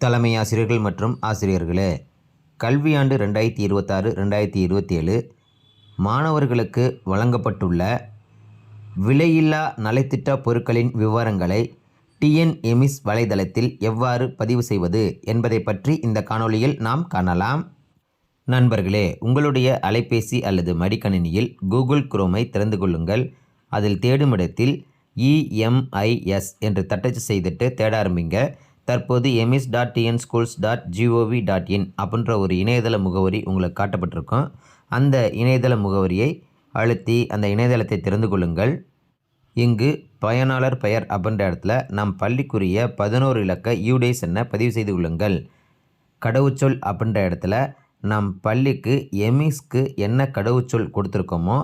தலைமை ஆசிரியர்கள் மற்றும் ஆசிரியர்களே, கல்வியாண்டு 2026-2027 மாணவர்களுக்கு வழங்கப்பட்டுள்ள விலையில்லா நலத்திட்ட பொருட்களின் விவரங்களை டிஎன்எம்இஎஸ் வலைதளத்தில் எவ்வாறு பதிவு செய்வது என்பதை பற்றி இந்த காணொளியில் நாம் காணலாம். நண்பர்களே, உங்களுடைய அலைபேசி அல்லது மடிக்கணினியில் கூகுள் குரோமை திறந்து கொள்ளுங்கள். அதில் தேடும் இடத்தில் EMIS என்று தட்டச்சு செய்துட்டு தேட ஆரம்பிங்க. தற்போது emis.tnschools.gov.in அப்படின்ற ஒரு இணையதள முகவரி உங்களுக்கு காட்டப்பட்டிருக்கும். அந்த இணையதள முகவரியை அழுத்தி அந்த இணையதளத்தை திறந்து கொள்ளுங்கள். இங்கு பயனாளர் பெயர் அப்படின்ற இடத்துல நம் பள்ளிக்குரிய 11 இலக்க UDAIS எண்ணை பதிவு செய்து கொள்ளுங்கள். கடவுச்சொல் அப்படின்ற இடத்துல நம் பள்ளிக்கு எமிஸ்க்கு என்ன கடவுச்சொல் கொடுத்துருக்கோமோ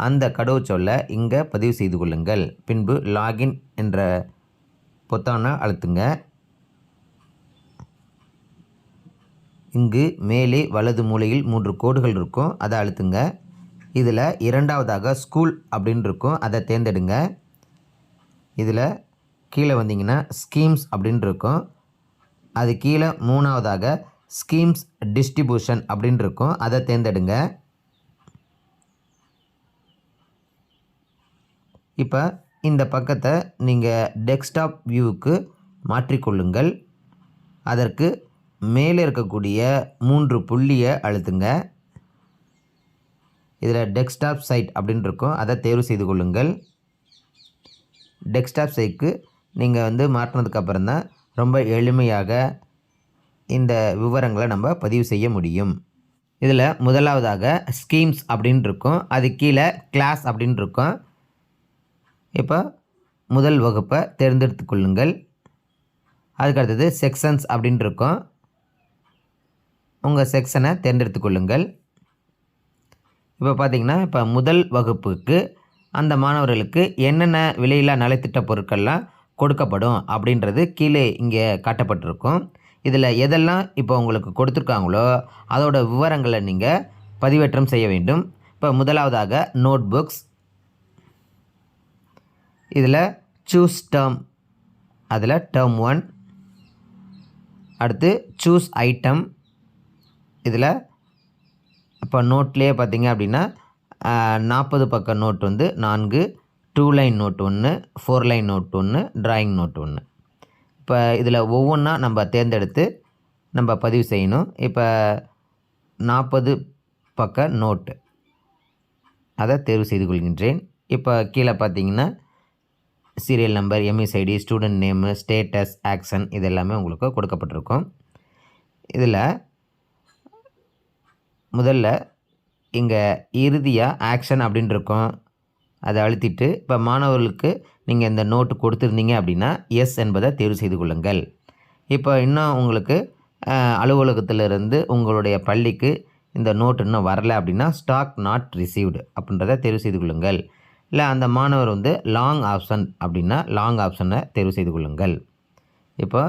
அந்த கடவுச்சொல்லை இங்கே பதிவு செய்து கொள்ளுங்கள். பின்பு லாகின் என்ற பொத்தானை அழுத்துங்க. இங்கு மேலே வலது மூலையில் 3 கோடுகள் இருக்கும், அதை அழுத்துங்க. இதில் இரண்டாவதாக ஸ்கூல் அப்படின்னு இருக்கும், அதை தேர்ந்தெடுங்க. இதில் கீழே வந்தீங்கன்னா ஸ்கீம்ஸ் அப்படின்னு இருக்கும், அது கீழே மூணாவதாக ஸ்கீம்ஸ் டிஸ்ட்ரிபியூஷன் அப்படின்னு இருக்கும், அதை தேர்ந்தெடுங்க. இப்போ இந்த பக்கத்தை நீங்கள் டெஸ்க்டாப் வியூவுக்கு மாற்றிக்கொள்ளுங்கள். அதற்கு மேலே இருக்கக்கூடிய 3 புள்ளியை அழுத்துங்க. இதில் டெஸ்க்டாப் சைட் அப்படின்னு இருக்கும், அதை தேர்வு செய்து கொள்ளுங்கள். டெஸ்க்டாப் சைட்டுக்கு நீங்கள் மாற்றினதுக்கப்புறம் தான் ரொம்ப எளிமையாக இந்த விவரங்களை நம்ம பதிவு செய்ய முடியும். இதில் முதலாவதாக ஸ்கீம்ஸ் அப்படின்னு இருக்கும், அது கீழே கிளாஸ் அப்படின்னு இருக்கும். இப்போ முதல் வகுப்பை தேர்ந்தெடுத்து கொள்ளுங்கள். அதுக்கடுத்தது செக்ஷன்ஸ் அப்படின்னு இருக்கும், உங்கள் செக்ஷனை தேர்ந்தெடுத்து கொள்ளுங்கள். இப்போ பார்த்திங்கன்னா இப்போ முதல் வகுப்புக்கு அந்த மாணவர்களுக்கு என்னென்ன விலையில்லா நலத்திட்ட பொருட்கள்லாம் கொடுக்கப்படும் அப்படின்றது கீழே இங்கே காட்டப்பட்டிருக்கும். இதில் எதெல்லாம் இப்போ உங்களுக்கு கொடுத்துருக்காங்களோ அதோட விவரங்களை நீங்கள் பதிவேற்றம் செய்ய வேண்டும். இப்போ முதலாவதாக நோட் புக்ஸ், இதில் சூஸ் டேர்ம், அதில் டேர்ம் 1. அடுத்து சூஸ் ஐட்டம், இதில் இப்போ நோட்லேயே பார்த்தீங்க அப்படின்னா 40 பக்க note 4, 2 line note 1, 4 line note 1, drawing note 1. இப்போ இதில் ஒவ்வொன்றா நம்ம தேர்ந்தெடுத்து நம்ம பதிவு செய்யணும். இப்போ 40 பக்க நோட்டு அதை தேர்வு செய்து கொள்கின்றேன். இப்போ கீழே பார்த்தீங்கன்னா serial number, MSID, student name, status, action இது எல்லாமே உங்களுக்கு கொடுக்கப்பட்டிருக்கும். இதில் முதல்ல இங்கே இறுதியாக ஆக்ஷன் அப்படின்னு இருக்கும், அதை அழுத்திட்டு இப்போ மாணவர்களுக்கு நீங்கள் இந்த நோட்டு கொடுத்துருந்தீங்க அப்படின்னா எஸ் என்பதை தேர்வு செய்து கொள்ளுங்கள். இப்போ இன்னும் உங்களுக்கு அலுவலகத்திலிருந்து உங்களுடைய பள்ளிக்கு இந்த நோட்டு இன்னும் வரலை அப்படின்னா ஸ்டாக் நாட் ரிசீவ்டு அப்படின்றத தேர்வு செய்து கொள்ளுங்கள். இல்லை அந்த மாணவர் லாங் ஆப்ஷன் அப்படின்னா லாங் ஆப்ஷனை தேர்வு செய்து கொள்ளுங்கள். இப்போ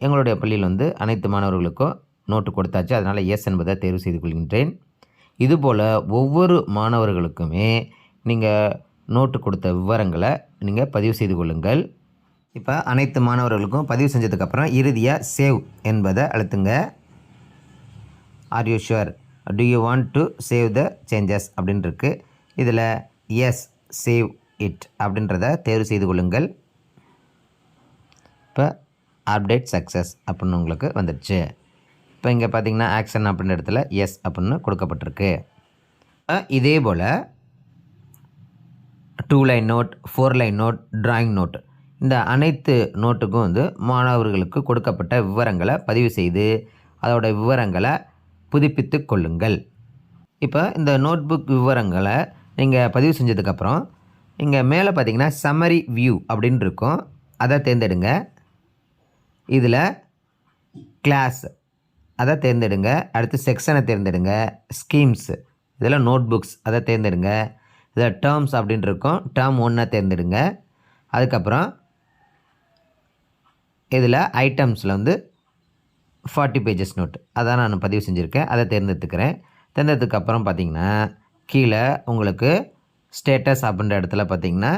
எங்களுடைய பள்ளியில் அனைத்து மாணவர்களுக்கும் நோட்டு கொடுத்தாச்சு, அதனால் எஸ் என்பதை தேர்வு செய்து கொள்கின்றேன். இதுபோல் ஒவ்வொரு மாணவர்களுக்குமே நீங்கள் நோட்டு கொடுத்த விவரங்களை நீங்கள் பதிவு செய்து கொள்ளுங்கள். இப்போ அனைத்து மாணவர்களுக்கும் பதிவு செஞ்சதுக்கப்புறம் இறுதியாக சேவ் என்பதை அழுத்துங்க. Are you sure, to you want to save the changes அப்படின்னு இருக்குது. இதில் எஸ் சேவ் இட் அப்படின்றத தேர்வு செய்து கொள்ளுங்கள். இப்போ அப்டேட் சக்ஸஸ் அப்படின்னு உங்களுக்கு வந்துடுச்சு. இப்போ இங்கே பார்த்தீங்கன்னா ஆக்ஷன் அப்படின்ற இடத்துல எஸ் அப்படின்னு கொடுக்கப்பட்டிருக்கு. இதே போல் 2 line note, 4 line note, drawing note இந்த அனைத்து நோட்டுக்கும் மாணவர்களுக்கு கொடுக்கப்பட்ட விவரங்களை பதிவு செய்து அதோட விவரங்களை புதுப்பித்து கொள்ளுங்கள். இப்போ இந்த நோட் புக் விவரங்களை நீங்கள் பதிவு செஞ்சதுக்கப்புறம் இங்கே மேலே பார்த்தீங்கன்னா சம்மரி வியூ அப்படின்னு இருக்கும், அதை தேர்ந்தெடுங்க. இதில் கிளாஸ் அதை தேர்ந்தெடுங்க. அடுத்து செக்ஷனை தேர்ந்தெடுங்க. ஸ்கீம்ஸ், இதில் நோட் புக்ஸ் அதை தேர்ந்தெடுங்க. இதில் டேர்ம்ஸ் அப்படின்னு இருக்கும், டேர்ம் 1 தேர்ந்தெடுங்க. அதுக்கப்புறம் இதில் ஐட்டம்ஸில் 40 பேஜஸ் நோட் அதான் நான் பதிவு செஞ்சுருக்கேன், அதை தேர்ந்தெடுத்துக்கிறேன். தேர்ந்தெடுத்ததுக்கப்புறம் பார்த்திங்கன்னா கீழே உங்களுக்கு ஸ்டேட்டஸ் அப்படின்ற இடத்துல பார்த்திங்கன்னா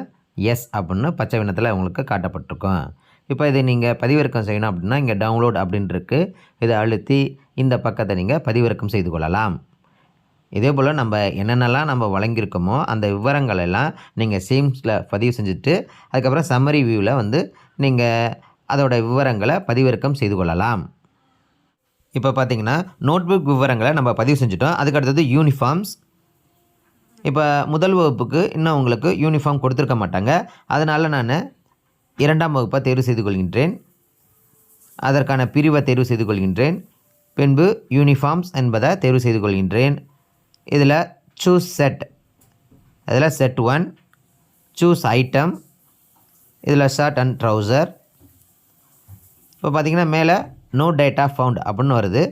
எஸ் அப்படின்னு பச்சை வண்ணத்தில் உங்களுக்கு காட்டப்பட்டிருக்கும். இப்போ இதை நீங்கள் பதிவிறக்கம் செய்யணும் அப்படின்னா இங்கே டவுன்லோட் அப்படின்னு இருக்குது. இதை அழுத்தி இந்த பக்கத்தை நீங்கள் பதிவிறக்கம் செய்து கொள்ளலாம். இதே போல் நம்ம என்னென்னலாம் நம்ம வழங்கியிருக்கோமோ அந்த விவரங்கள் எல்லாம் நீங்கள் சேம்ஸில் பதிவு செஞ்சுட்டு அதுக்கப்புறம் சம்மரி வியூவில் வந்து நீங்கள் அதோட விவரங்களை பதிவிறக்கம் செய்து கொள்ளலாம். இப்போ பார்த்தீங்கன்னா நோட்புக் விவரங்களை நம்ம பதிவு செஞ்சுட்டோம். அதுக்கு அடுத்தது யூனிஃபார்ம்ஸ். இப்போ முதல் வகுப்புக்கு இன்னும் உங்களுக்கு யூனிஃபார்ம் கொடுத்துருக்க மாட்டாங்க. அதனால் நான் 2ஆம் வகுப்பை தேர்வு செய்து கொள்கின்றேன். அதற்கான பிரிவை தேர்வு செய்து கொள்கின்றேன். பின்பு யூனிஃபார்ம்ஸ் என்பதை தேர்வு செய்து கொள்கின்றேன். இதில் சூஸ் செட், அதில் செட் 1, சூஸ் ஐட்டம், இதில் ஷர்ட் அண்ட் ட்ரௌசர். இப்போ பார்த்திங்கன்னா மேலே நோ டேட்டா ஃபவுண்ட் அப்படின்னு வருது.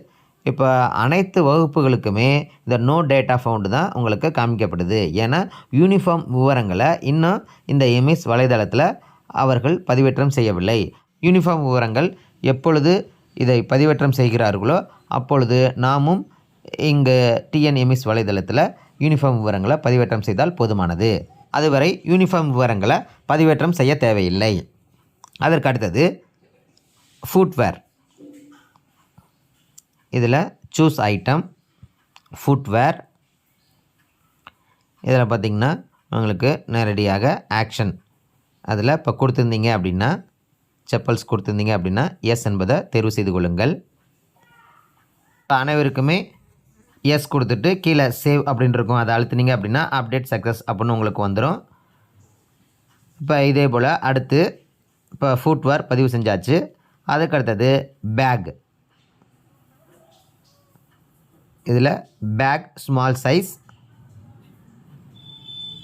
இப்போ அனைத்து வகுப்புகளுக்குமே இந்த நோ டேட்டா ஃபவுண்டு தான் உங்களுக்கு காமிக்கப்படுது. ஏன்னா யூனிஃபார்ம் விவரங்களை இன்னும் இந்த எம்எஸ் வலைதளத்தில் அவர்கள் பதிவேற்றம் செய்யவில்லை. யூனிஃபார்ம் விவரங்கள் எப்பொழுது இதை பதிவேற்றம் செய்கிறார்களோ அப்பொழுது நாமும் இங்கே டிஎன்எம்எஸ் வலைதளத்தில் யூனிஃபார்ம் விவரங்களை பதிவேற்றம் செய்தால் போதுமானது. அதுவரை யூனிஃபார்ம் விவரங்களை பதிவேற்றம் செய்ய தேவையில்லை. அதற்கு அடுத்தது ஃபுட்வேர். இதில் சூஸ் ஐட்டம், ஃபுட்வேர். இதில் பார்த்திங்கன்னா உங்களுக்கு நேரடியாக ஆக்ஷன் அதில் இப்போ கொடுத்துருந்தீங்க அப்படின்னா செப்பல்ஸ் கொடுத்துருந்தீங்க அப்படின்னா எஸ் என்பதை தேர்வு செய்து கொள்ளுங்கள். இப்போ அனைவருக்குமே எஸ் கொடுத்துட்டு கீழே சேவ் அப்படின்னு இருக்கும். அதை அழுத்துனீங்க அப்படின்னா அப்டேட் சக்ஸஸ் அப்படின்னு உங்களுக்கு வந்துடும். இப்போ இதே போல் அடுத்து இப்போ ஃபுட்வேர் பதிவு செஞ்சாச்சு. அதுக்கு அடுத்தது பேக். இதில் பேக் ஸ்மால் சைஸ்.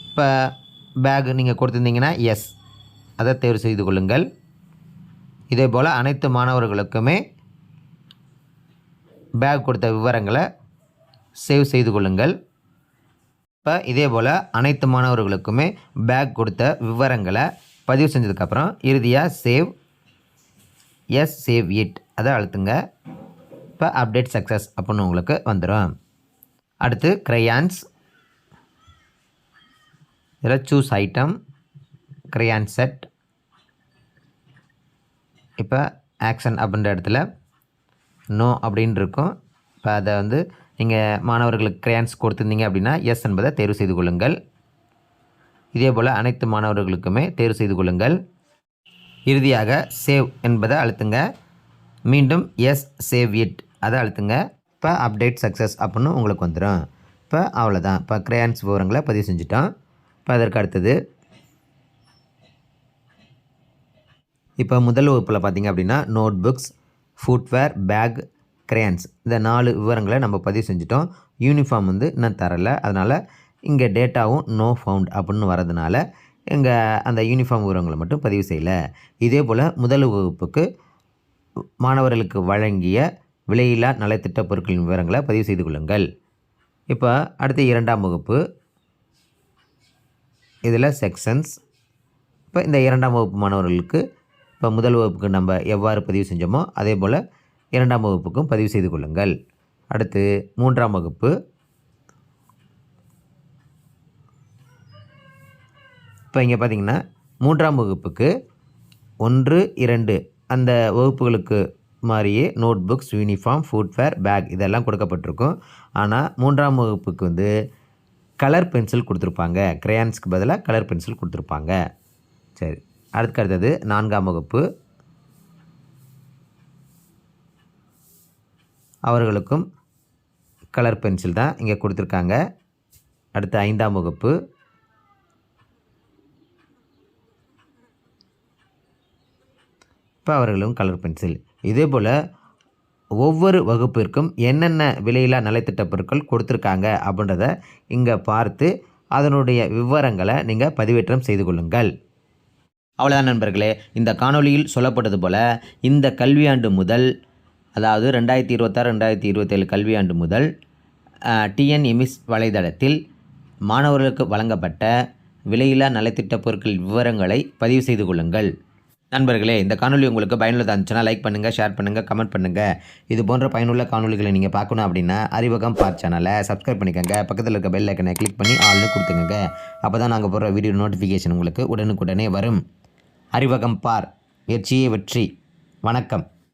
இப்போ பேக் நீங்கள் கொடுத்துருந்தீங்கன்னா எஸ் அதை தேர்வு செய்து கொள்ளுங்கள். இதே போல் அனைத்து மாணவர்களுக்குமே பேக் கொடுத்த விவரங்களை சேவ் செய்து கொள்ளுங்கள். இப்போ இதே போல் அனைத்து மாணவர்களுக்குமே பேக் கொடுத்த விவரங்களை பதிவு செஞ்சதுக்கப்புறம் இறுதியாக சேவ் எஸ் சேவ் இட் அதை அழுத்துங்க. இப்போ அப்டேட் சக்ஸஸ் அப்படின்னு உங்களுக்கு வந்துடும். அடுத்து க்ரையான்ஸ். இதில் சூஸ் ஐட்டம், க்ரையான் செட். இப்போ ஆக்ஷன் அப்படின்ற இடத்துல நோ அப்படின்னு இருக்கும். இப்போ அதை வந்து நீங்கள் மாணவர்களுக்கு க்ரையான்ஸ் கொடுத்துருந்தீங்க அப்படின்னா எஸ் என்பதை தேர்வு செய்து கொள்ளுங்கள். இதே போல் அனைத்து மாணவர்களுக்குமே தேர்வு செய்து கொள்ளுங்கள். இறுதியாக சேவ் என்பதை அழுத்துங்க. மீண்டும் எஸ் சேவ் இட் அதை அழுத்துங்க. இப்போ அப்டேட் சக்ஸஸ் அப்படின்னு உங்களுக்கு வந்துடும். இப்போ அவ்வளோதான். இப்போ க்ரையான்ஸ் விவரங்களை பதிவு செஞ்சுட்டோம். இப்போ அதற்கு அடுத்தது இப்போ முதல் வகுப்பில் பார்த்திங்க அப்படின்னா notebooks, footwear, bag, crayons இந்த 4 விவரங்களை நம்ம பதிவு செஞ்சுட்டோம். யூனிஃபார்ம் வந்து இன்னும் தரலை. அதனால் இங்கே டேட்டாவும் நோ ஃபவுண்ட் அப்படின்னு வரதுனால இங்கே அந்த யூனிஃபார்ம் விவரங்களை மட்டும் பதிவு செய்யலை. இதே போல் முதல் வகுப்புக்கு மாணவர்களுக்கு வழங்கிய விலையில்லா நலத்திட்ட பொருட்களின் விவரங்களை பதிவு செய்து கொள்ளுங்கள். இப்போ அடுத்து 2ஆம் வகுப்பு. இதில் செக்ஷன்ஸ். இப்போ இந்த 2ஆம் வகுப்பு மாணவர்களுக்கு இப்போ முதல் வகுப்புக்கு நம்ம எவ்வாறு பதிவு செஞ்சோமோ அதே போல் 2ஆம் வகுப்புக்கும் பதிவு செய்து கொள்ளுங்கள். அடுத்து 3ஆம் வகுப்பு. இப்போ இங்கே பார்த்திங்கன்னா 3ஆம் வகுப்புக்கு 1, 2 அந்த வகுப்புகளுக்கு மாதிரியே notebooks, uniform, footwear, bag இதெல்லாம் கொடுக்கப்பட்டிருக்கும். ஆனால் 3ஆம் வகுப்புக்கு வந்து கலர் பென்சில் கொடுத்துருப்பாங்க. க்ரையான்ஸ்க்கு பதிலாக கலர் பென்சில் கொடுத்துருப்பாங்க. சரி, அதுக்கு அடுத்தது 4ஆம் வகுப்பு. அவர்களுக்கும் கலர் பென்சில் தான் இங்கே கொடுத்துருக்காங்க. அடுத்து 5ஆம் வகுப்பு. இப்போ அவர்களும் கலர் பென்சில். இதே போல் ஒவ்வொரு வகுப்பிற்கும் என்னென்ன விலையில்லா நலத்திட்ட பொருட்கள் கொடுத்துருக்காங்க அப்படின்றத இங்கே பார்த்து அதனுடைய விவரங்களை நீங்கள் பதிவேற்றம் செய்து கொள்ளுங்கள். அவ்வளோதான் நண்பர்களே. இந்த காணொளியில் சொல்லப்பட்டது போல் இந்த கல்வியாண்டு முதல், அதாவது 2026-2027 கல்வியாண்டு முதல் டிஎன்எம்எஸ் வலைதளத்தில் மாணவர்களுக்கு வழங்கப்பட்ட விலையில்லா நலத்திட்ட பொருட்கள் விவரங்களை பதிவு செய்து கொள்ளுங்கள். நண்பர்களே, இந்த காணொலி உங்களுக்கு பயனுள்ளதாக இருந்துச்சுன்னா லைக் பண்ணுங்கள், ஷேர் பண்ணுங்கள், கமெண்ட் பண்ணுங்கள். இது போன்ற பயனுள்ள காணொலிகளை நீங்கள் பார்க்கணும் அப்படின்னா அறிவகம் பார்ட் சேனலை சப்ஸ்கிரைப் பண்ணிக்கோங்க. பக்கத்தில் இருக்க பெல் ஐக்கனை கிளிக் பண்ணி ஆல்னு கொடுத்துக்கோங்க. அப்போ தான் நாங்கள் போடுற வீடியோ நோட்டிஃபிகேஷன் உங்களுக்கு உடனுக்குடனே வரும். அறிவகம் பார் முயற்சியே வெற்றி. வணக்கம்.